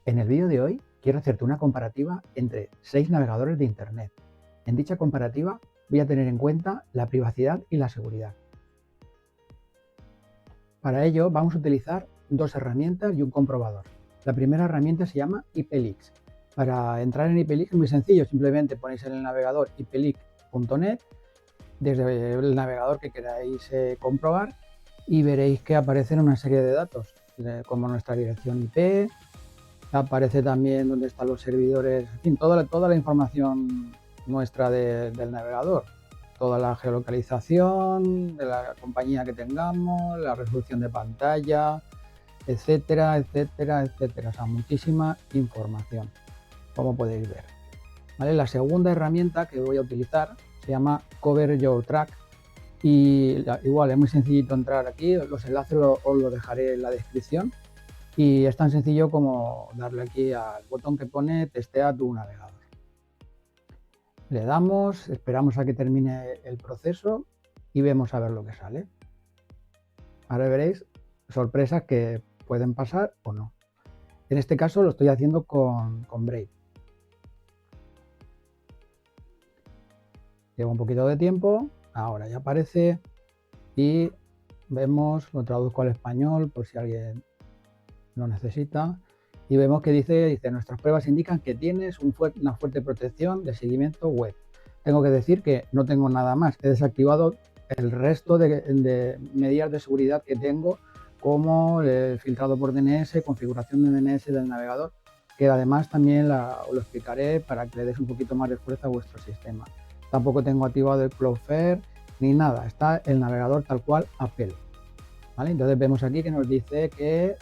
En el vídeo de hoy quiero hacerte una comparativa entre 6 navegadores de Internet. En dicha comparativa voy a tener en cuenta la privacidad y la seguridad. Para ello vamos a utilizar dos herramientas y un comprobador. La primera herramienta se llama IPleaks. Para entrar en IPleaks es muy sencillo, simplemente ponéis en el navegador ipleaks.net desde el navegador que queráis comprobar y veréis que aparecen una serie de datos como nuestra dirección IP. Aparece también donde están los servidores, en fin, toda la información nuestra del navegador, toda la geolocalización de la compañía que tengamos, la resolución de pantalla, etcétera, etcétera, etcétera. O sea, muchísima información, como podéis ver. ¿Vale? La segunda herramienta que voy a utilizar se llama Cover Your Track y igual es muy sencillito entrar aquí, los enlaces os los dejaré en la descripción. Y es tan sencillo como darle aquí al botón que pone testea tu navegador. Le damos, esperamos a que termine el proceso y vemos a ver lo que sale. Ahora veréis sorpresas que pueden pasar o no. En este caso lo estoy haciendo con Brave. Lleva un poquito de tiempo, ahora ya aparece y vemos, lo traduzco al español por si alguien lo necesita. Y vemos que dice, nuestras pruebas indican que tienes una fuerte protección de seguimiento web. Tengo que decir que no tengo nada más. He desactivado el resto de medidas de seguridad que tengo, como el filtrado por DNS, configuración de DNS del navegador, que además también os lo explicaré para que le des un poquito más de fuerza a vuestro sistema. Tampoco tengo activado el Cloudflare ni nada. Está el navegador tal cual a pelo. ¿Vale? Entonces vemos aquí que nos dice que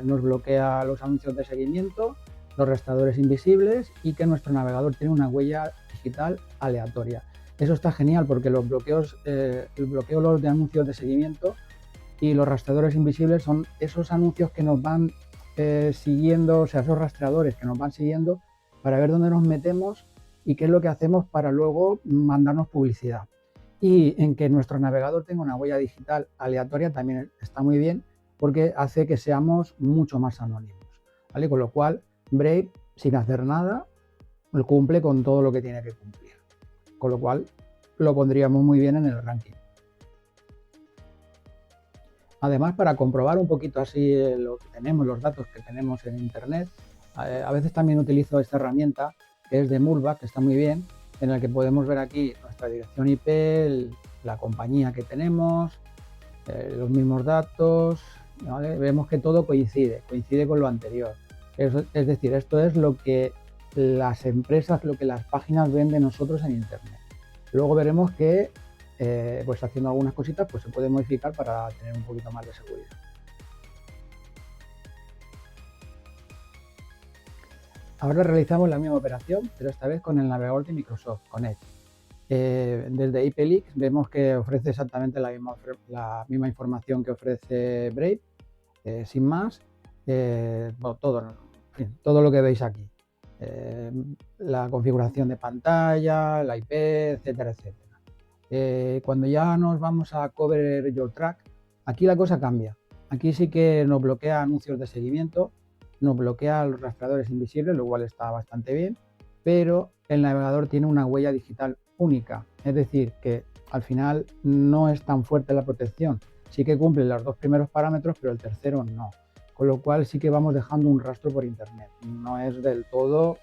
nos bloquea los anuncios de seguimiento, los rastreadores invisibles y que nuestro navegador tiene una huella digital aleatoria. Eso está genial porque los bloqueos, el bloqueo de anuncios de seguimiento y los rastreadores invisibles son esos anuncios que nos van siguiendo, o sea, esos rastreadores que nos van siguiendo para ver dónde nos metemos y qué es lo que hacemos para luego mandarnos publicidad. Y en que nuestro navegador tenga una huella digital aleatoria también está muy bien porque hace que seamos mucho más anónimos, ¿vale? Con lo cual, Brave, sin hacer nada, cumple con todo lo que tiene que cumplir. Con lo cual, lo pondríamos muy bien en el ranking. Además, para comprobar un poquito así lo que tenemos, los datos que tenemos en Internet, a veces también utilizo esta herramienta que es de Mullback, que está muy bien, en el que podemos ver aquí nuestra dirección IP, la compañía que tenemos, los mismos datos, ¿vale? Vemos que todo coincide con lo anterior. Es decir, esto es lo que las empresas, lo que las páginas ven de nosotros en Internet. Luego veremos que pues haciendo algunas cositas pues se puede modificar para tener un poquito más de seguridad. Ahora realizamos la misma operación, pero esta vez con el navegador de Microsoft, con Edge. Desde IPleaks vemos que ofrece exactamente la misma información que ofrece Brave, sin más, bueno, todo lo que veis aquí. La configuración de pantalla, la IP, etcétera, etcétera. Cuando ya nos vamos a Cover Your Track, aquí la cosa cambia. Aquí sí que nos bloquea anuncios de seguimiento, nos bloquea los rastreadores invisibles, lo cual está bastante bien, pero el navegador tiene una huella digital única, es decir, que al final no es tan fuerte la protección. Sí que cumple los dos primeros parámetros, pero el tercero no. Con lo cual sí que vamos dejando un rastro por Internet. No es del todo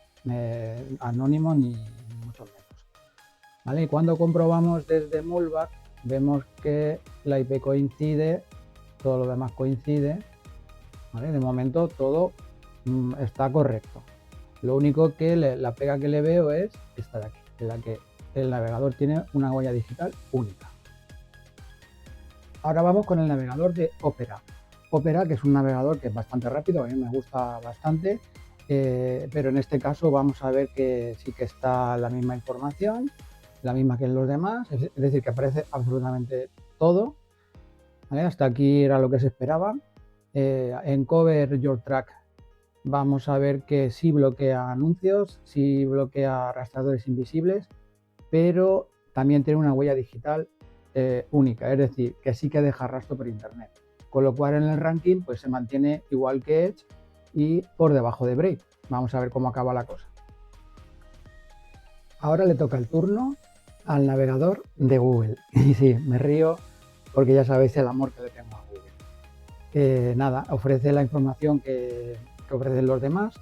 anónimo ni mucho menos. ¿Vale? Y cuando comprobamos desde Mullback, vemos que la IP coincide, todo lo demás coincide. ¿Vale? De momento todo está correcto. Lo único que la pega que le veo es esta de aquí, en la que el navegador tiene una huella digital única. Ahora vamos con el navegador de Opera. Opera, que es un navegador que es bastante rápido, a mí me gusta bastante, pero en este caso vamos a ver que sí que está la misma información, la misma que en los demás, es decir, que aparece absolutamente todo. ¿Vale? Hasta aquí era lo que se esperaba. En Cover Your Track vamos a ver que sí bloquea anuncios, sí bloquea rastreadores invisibles, pero también tiene una huella digital única, es decir, que sí que deja rastro por Internet. Con lo cual en el ranking pues se mantiene igual que Edge y por debajo de Brave. Vamos a ver cómo acaba la cosa. Ahora le toca el turno al navegador de Google. Y sí, me río porque ya sabéis el amor que le tengo a Google. Nada, ofrece la información que ofrecen los demás.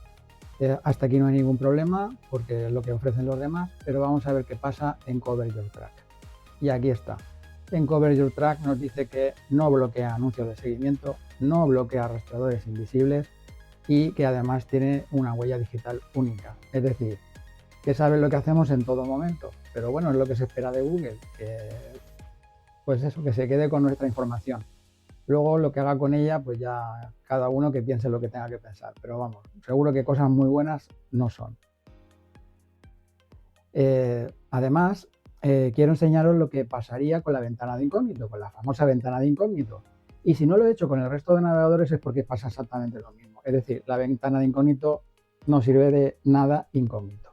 Hasta aquí no hay ningún problema porque es lo que ofrecen los demás, pero vamos a ver qué pasa en Cover Your Track. Y aquí está. En Cover Your Track nos dice que no bloquea anuncios de seguimiento, no bloquea rastreadores invisibles y que además tiene una huella digital única. Es decir, que sabe lo que hacemos en todo momento. Pero bueno, es lo que se espera de Google, que pues eso, que se quede con nuestra información. Luego lo que haga con ella, pues ya cada uno que piense lo que tenga que pensar. Pero vamos, seguro que cosas muy buenas no son. Además, quiero enseñaros lo que pasaría con la ventana de incógnito, con la famosa ventana de incógnito. Y si no lo he hecho con el resto de navegadores es porque pasa exactamente lo mismo. Es decir, la ventana de incógnito no sirve de nada incógnito.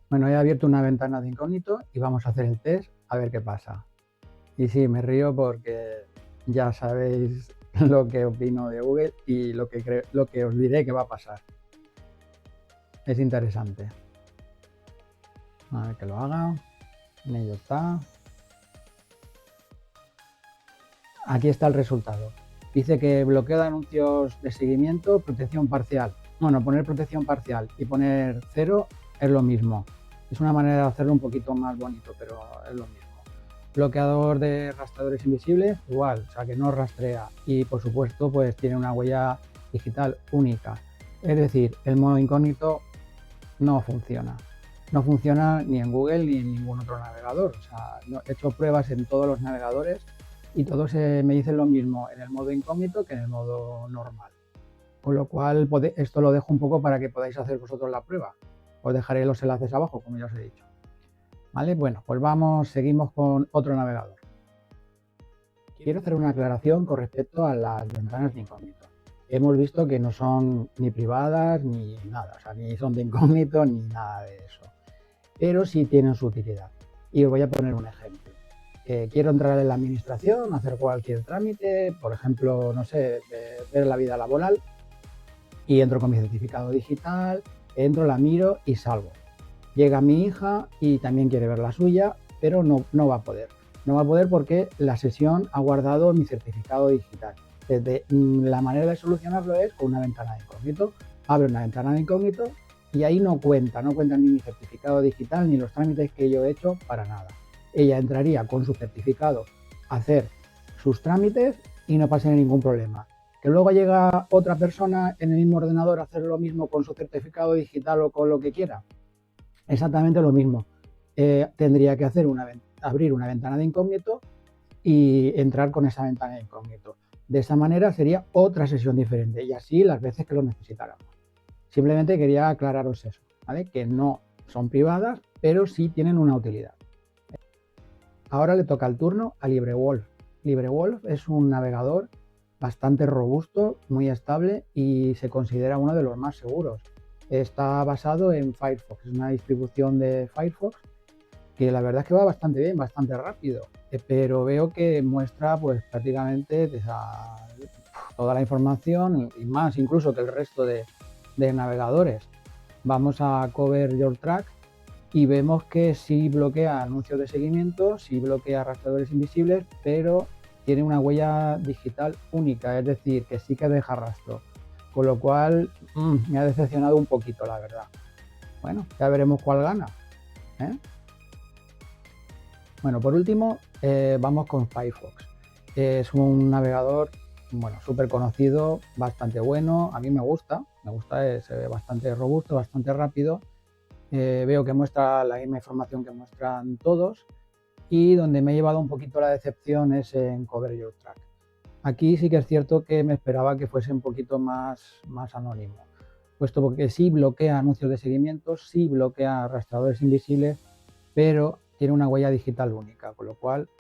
Bueno, he abierto una ventana de incógnito y vamos a hacer el test a ver qué pasa. Y sí, me río porque ya sabéis lo que opino de Google y lo que os diré que va a pasar. Es interesante. A ver que lo haga. En ello está. Aquí está el resultado. Dice que bloqueo de anuncios de seguimiento, protección parcial. Bueno, poner protección parcial y poner 0 es lo mismo. Es una manera de hacerlo un poquito más bonito, pero es lo mismo. Bloqueador de rastreadores invisibles, igual, o sea que no rastrea y por supuesto pues tiene una huella digital única. Es decir, el modo incógnito no funciona. No funciona ni en Google ni en ningún otro navegador. O sea, he hecho pruebas en todos los navegadores y todos me dicen lo mismo en el modo incógnito que en el modo normal. Con lo cual esto lo dejo un poco para que podáis hacer vosotros la prueba. Os dejaré los enlaces abajo, como ya os he dicho. ¿Vale? Bueno, pues seguimos con otro navegador. Quiero hacer una aclaración con respecto a las ventanas de incógnito. Hemos visto que no son ni privadas ni nada, o sea, ni son de incógnito ni nada de eso, pero sí tienen su utilidad. Y os voy a poner un ejemplo. Quiero entrar en la administración, hacer cualquier trámite, por ejemplo, no sé, ver la vida laboral, y entro con mi certificado digital, entro, la miro y salgo. Llega mi hija y también quiere ver la suya, pero no va a poder. No va a poder porque la sesión ha guardado mi certificado digital. La manera de solucionarlo es con una ventana de incógnito. Abre una ventana de incógnito y ahí no cuenta ni mi certificado digital ni los trámites que yo he hecho para nada. Ella entraría con su certificado a hacer sus trámites y no pasaría ningún problema. Que luego llega otra persona en el mismo ordenador a hacer lo mismo con su certificado digital o con lo que quiera. Exactamente lo mismo. Tendría que abrir una ventana de incógnito y entrar con esa ventana de incógnito. De esa manera sería otra sesión diferente y así las veces que lo necesitáramos. Simplemente quería aclararos eso, ¿vale? Que no son privadas, pero sí tienen una utilidad. Ahora le toca el turno a LibreWolf. LibreWolf es un navegador bastante robusto, muy estable y se considera uno de los más seguros. Está basado en Firefox, es una distribución de Firefox que la verdad es que va bastante bien, bastante rápido, pero veo que muestra pues prácticamente toda la información y más incluso que el resto de navegadores. Vamos a Cover Your Track y vemos que sí bloquea anuncios de seguimiento, sí bloquea rastreadores invisibles, pero tiene una huella digital única, es decir, que sí que deja rastro. Con lo cual me ha decepcionado un poquito, la verdad. Bueno, ya veremos cuál gana, ¿eh? Bueno, por último, vamos con Firefox. Es un navegador, bueno, súper conocido, bastante bueno. A mí me gusta, se ve bastante robusto, bastante rápido. Veo que muestra la misma información que muestran todos y donde me he llevado un poquito la decepción es en Cover Your Track. Aquí sí que es cierto que me esperaba que fuese un poquito más anónimo, puesto que sí bloquea anuncios de seguimiento, sí bloquea rastreadores invisibles, pero tiene una huella digital única, con lo cual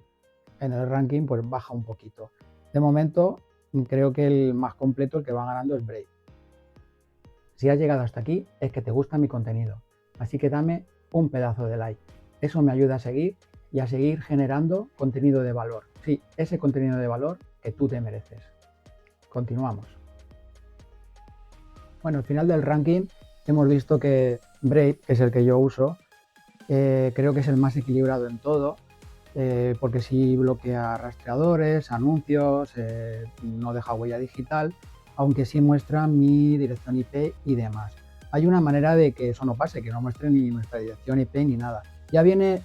en el ranking pues baja un poquito. De momento creo que el más completo, el que va ganando es Brave. Si has llegado hasta aquí es que te gusta mi contenido, así que dame un pedazo de like. Eso me ayuda a seguir y a seguir generando contenido de valor. Sí, ese contenido de valor que tú te mereces. Continuamos. Bueno, al final del ranking hemos visto que Brave, que es el que yo uso, creo que es el más equilibrado en todo, porque sí bloquea rastreadores, anuncios, no deja huella digital, aunque sí muestra mi dirección IP y demás. Hay una manera de que eso no pase, que no muestre ni nuestra dirección IP ni nada. Ya viene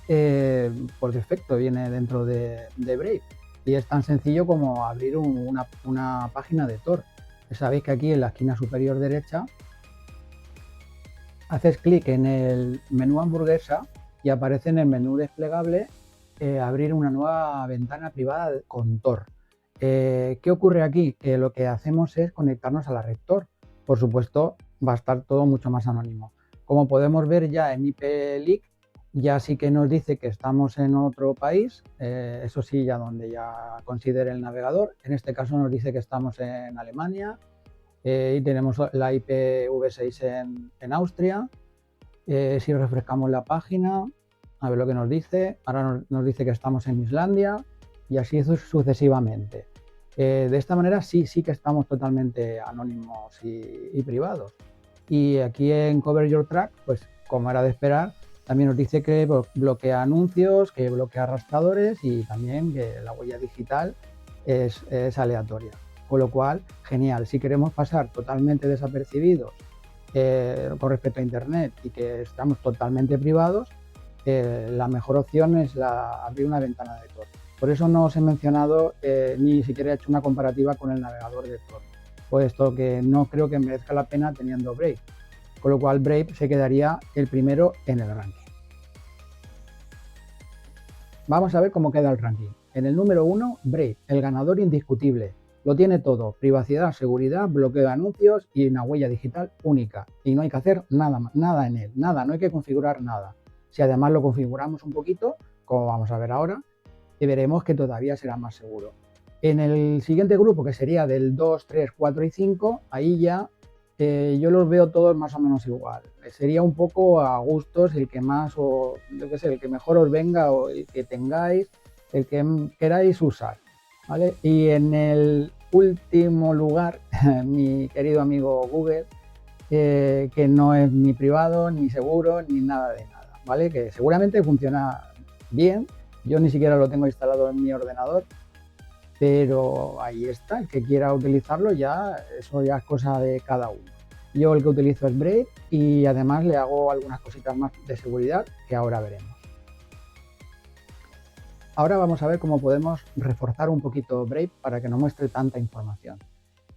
por defecto, viene dentro de Brave, y es tan sencillo como abrir una página de Tor. Sabéis que aquí en la esquina superior derecha haces clic en el menú hamburguesa y aparece en el menú desplegable abrir una nueva ventana privada con Tor. ¿Qué ocurre aquí? Que lo que hacemos es conectarnos a la red Tor. Por supuesto, va a estar todo mucho más anónimo. Como podemos ver ya en IP-Leak, ya sí que nos dice que estamos en otro país, eso sí, ya donde ya considere el navegador. En este caso nos dice que estamos en Alemania, y tenemos la IPv6 en Austria. Si refrescamos la página, a ver lo que nos dice. Ahora nos dice que estamos en Islandia y así sucesivamente. De esta manera sí que estamos totalmente anónimos y privados. Y aquí en Cover Your Track, pues como era de esperar, también nos dice que bloquea anuncios, que bloquea arrastradores y también que la huella digital es aleatoria. Con lo cual, genial. Si queremos pasar totalmente desapercibidos con respecto a Internet y que estamos totalmente privados, la mejor opción es abrir una ventana de Tor. Por eso no os he mencionado ni siquiera he hecho una comparativa con el navegador de Tor, puesto que no creo que merezca la pena teniendo Brave. Con lo cual Brave se quedaría el primero en el ranking. Vamos a ver cómo queda el ranking. En el número 1, Brave, el ganador indiscutible. Lo tiene todo: privacidad, seguridad, bloqueo de anuncios y una huella digital única. Y no hay que hacer nada en él, nada, no hay que configurar nada. Si además lo configuramos un poquito, como vamos a ver ahora, veremos que todavía será más seguro. En el siguiente grupo, que sería del 2, 3, 4 y 5, ahí ya yo los veo todos más o menos igual. Sería un poco a gustos el que más, o yo qué sé, el que mejor os venga o el que tengáis, el que queráis usar, ¿vale? Y en el último lugar, mi querido amigo Google, que no es ni privado, ni seguro, ni nada de nada, ¿vale? Que seguramente funciona bien, yo ni siquiera lo tengo instalado en mi ordenador, pero ahí está, el que quiera utilizarlo ya, eso ya es cosa de cada uno. Yo el que utilizo es Brave y además le hago algunas cositas más de seguridad que ahora veremos. Ahora vamos a ver cómo podemos reforzar un poquito Brave para que no muestre tanta información.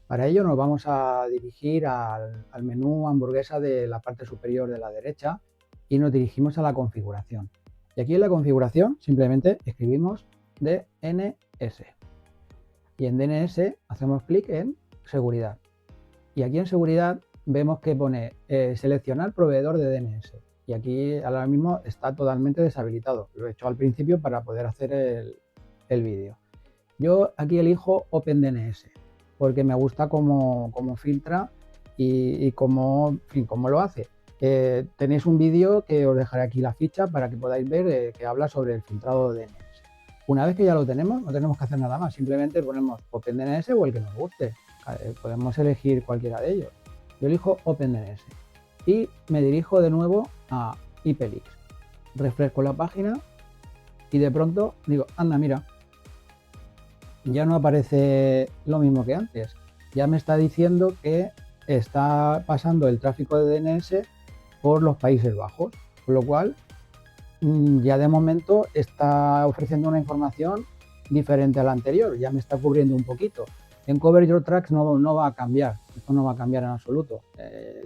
Para ello nos vamos a dirigir al menú hamburguesa de la parte superior de la derecha y nos dirigimos a la configuración. Y aquí en la configuración simplemente escribimos DNS. Y en DNS hacemos clic en seguridad. Y aquí en seguridad vemos que pone seleccionar proveedor de DNS. Y aquí ahora mismo está totalmente deshabilitado. Lo he hecho al principio para poder hacer el vídeo. Yo aquí elijo OpenDNS porque me gusta cómo filtra y cómo lo hace. Tenéis un vídeo que os dejaré aquí la ficha para que podáis ver que habla sobre el filtrado de DNS. Una vez que ya lo tenemos, no tenemos que hacer nada más, simplemente ponemos OpenDNS o el que nos guste. Podemos elegir cualquiera de ellos. Yo elijo OpenDNS y me dirijo de nuevo a IP-Leak. Refresco la página y de pronto digo, anda, mira, ya no aparece lo mismo que antes. Ya me está diciendo que está pasando el tráfico de DNS por los Países Bajos, con lo cual ya de momento está ofreciendo una información diferente a la anterior, ya me está cubriendo un poquito. En Cover Your Tracks no va a cambiar, esto no va a cambiar en absoluto.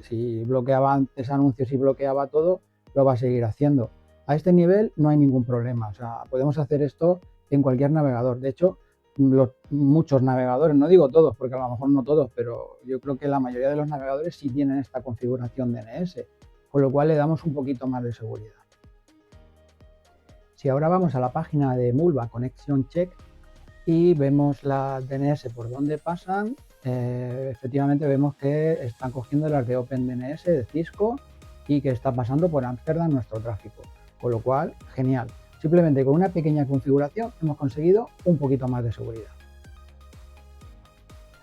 Si bloqueaba antes anuncios y bloqueaba todo, lo va a seguir haciendo. A este nivel no hay ningún problema, o sea, podemos hacer esto en cualquier navegador. De hecho, muchos navegadores, no digo todos, porque a lo mejor no todos, pero yo creo que la mayoría de los navegadores sí tienen esta configuración DNS, con lo cual le damos un poquito más de seguridad. Si ahora vamos a la página de Mulva Connection Check y vemos las DNS por dónde pasan, efectivamente vemos que están cogiendo las de OpenDNS de Cisco y que está pasando por Ámsterdam nuestro tráfico, con lo cual, genial. Simplemente con una pequeña configuración hemos conseguido un poquito más de seguridad.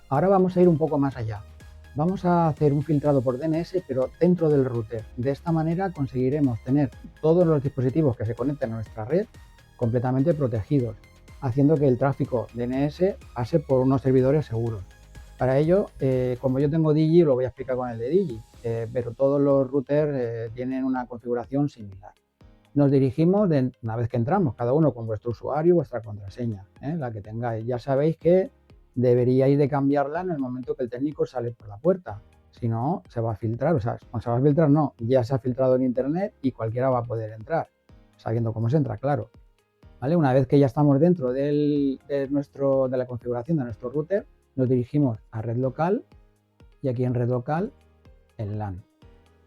Ahora vamos a ir un poco más allá. Vamos a hacer un filtrado por DNS, pero dentro del router. De esta manera conseguiremos tener todos los dispositivos que se conecten a nuestra red completamente protegidos, haciendo que el tráfico DNS pase por unos servidores seguros. Para ello, como yo tengo Digi, lo voy a explicar con el de Digi, pero todos los routers tienen una configuración similar. Nos dirigimos, una vez que entramos, cada uno con vuestro usuario y vuestra contraseña, la que tengáis. Ya sabéis que deberíais de cambiarla en el momento que el técnico sale por la puerta. Si no, se va a filtrar, o sea, no se va a filtrar, no, ya se ha filtrado en internet y cualquiera va a poder entrar, sabiendo cómo se entra, claro. ¿Vale? Una vez que ya estamos dentro de la configuración de nuestro router, nos dirigimos a red local y aquí en red local, en LAN,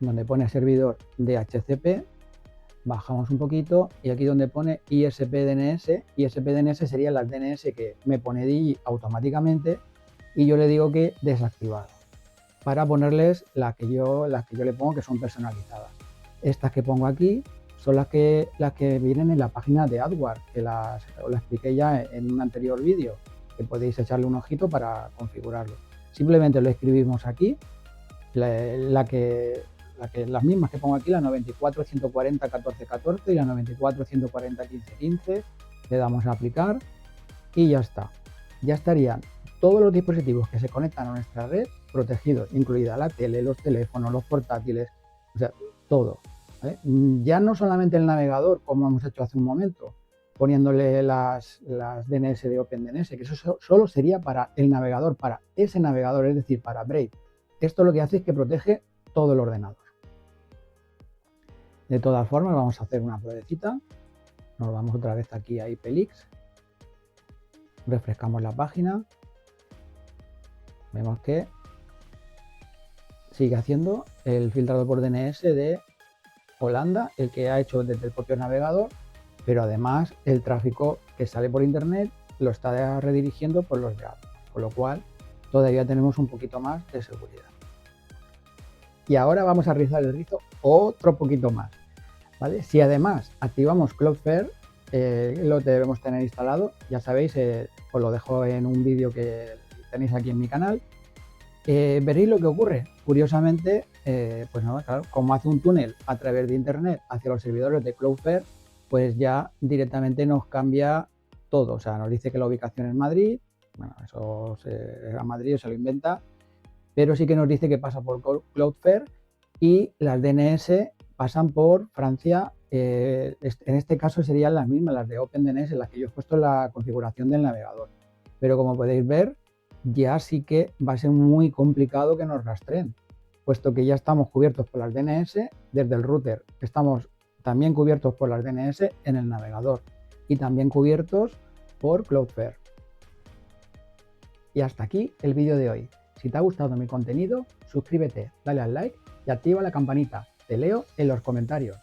donde pone servidor DHCP, bajamos un poquito y aquí donde pone ISP-DNS, ISP-DNS serían las DNS que me pone Digi automáticamente y yo le digo que desactivado, para ponerles las que yo le pongo que son personalizadas. Estas que pongo aquí son las que vienen en la página de AdWords, que os las expliqué ya en un anterior vídeo, que podéis echarle un ojito para configurarlo. Simplemente lo escribimos aquí, las mismas que pongo aquí, la 94 140 14 14 y la 94 140 15 15, le damos a aplicar y ya está. Ya estarían todos los dispositivos que se conectan a nuestra red protegidos, incluida la tele, los teléfonos, los portátiles, o sea, todo. ¿Vale? Ya no solamente el navegador, como hemos hecho hace un momento, poniéndole las DNS de OpenDNS, que eso solo sería para el navegador, para ese navegador, es decir, para Brave. Esto lo que hace es que protege todo el ordenador. De todas formas, vamos a hacer una pruebecita. Nos vamos otra vez aquí a IPLeaks. Refrescamos la página. Vemos que sigue haciendo el filtrado por DNS de Holanda, el que ha hecho desde el propio navegador, pero además el tráfico que sale por internet lo está redirigiendo por los de Apple, con lo cual todavía tenemos un poquito más de seguridad. Y ahora vamos a rizar el rizo otro poquito más, ¿vale? Si además activamos Cloudflare, lo debemos tener instalado, ya sabéis, os lo dejo en un vídeo que tenéis aquí en mi canal. Veréis lo que ocurre. Curiosamente, pues nada, claro, como hace un túnel a través de internet hacia los servidores de Cloudflare, pues ya directamente nos cambia todo. O sea, nos dice que la ubicación es Madrid, bueno, eso a Madrid se lo inventa, pero sí que nos dice que pasa por Cloudflare y las DNS pasan por Francia. En este caso serían las mismas, las de OpenDNS, las que yo he puesto en la configuración del navegador. Pero como podéis ver, ya sí que va a ser muy complicado que nos rastreen, puesto que ya estamos cubiertos por las DNS desde el router. Estamos también cubiertos por las DNS en el navegador y también cubiertos por Cloudflare. Y hasta aquí el vídeo de hoy. Si te ha gustado mi contenido, suscríbete, dale al like y activa la campanita. Te leo en los comentarios.